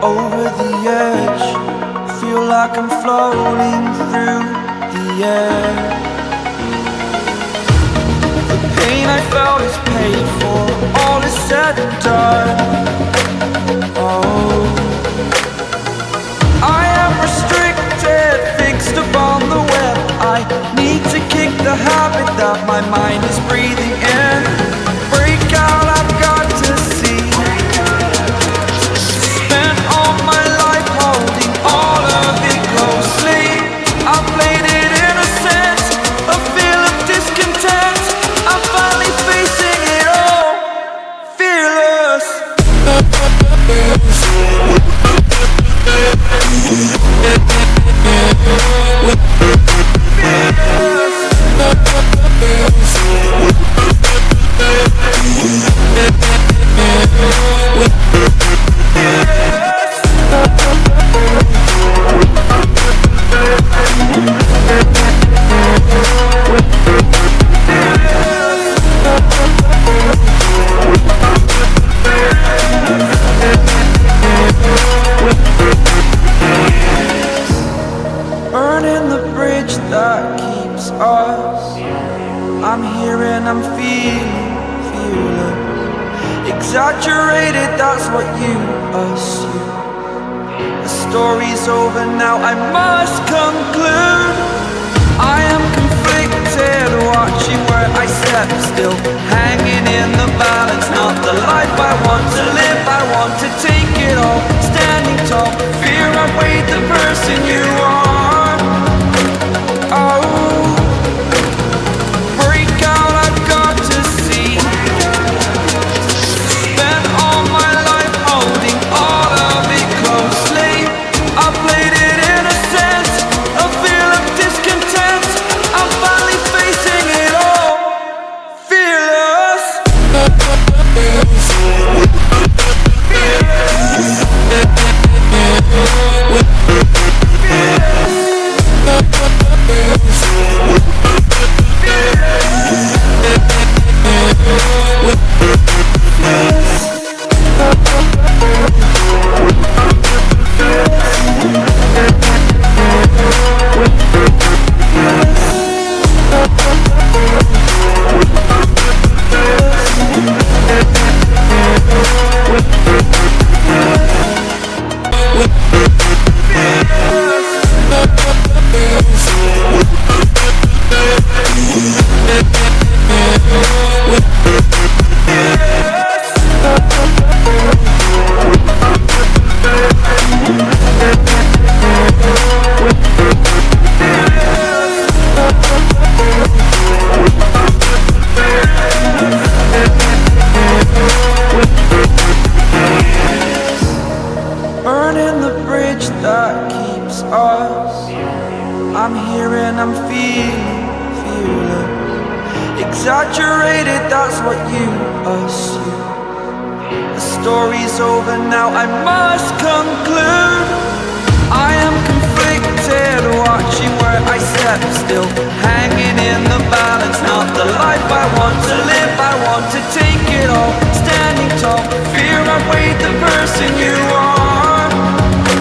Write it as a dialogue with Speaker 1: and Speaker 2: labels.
Speaker 1: Over the edge, feel like I'm floating through the air. The pain I felt is paid for, all is said and done. Oh, I am restricted, fixed upon the web. I need to kick the habit that my mind is breathing in. Break out, I've got to see. Spent all my life holding all of it closely. I played it innocent, a feel of discontent. I'm finally facing it all, fearless. Burning the bridge that keeps us. I'm here and I'm feeling fearless. Exaggerated, that's what you assume. The story's over now, I must conclude. I am conflicted, watching where I step still, hanging in the balance. Not the life I want to live, I want to take it all. Standing tall, fear outweighed the person you are. Oh, break out, I've got to see. Spent all my life holding all of it closely. I played it innocent, a feel of discontent. I'm finally facing it all, fearless. Burning the bridge that keeps us. I'm here and I'm feeling fearless. Exaggerated, that's what you assume. The story's over now, I must conclude.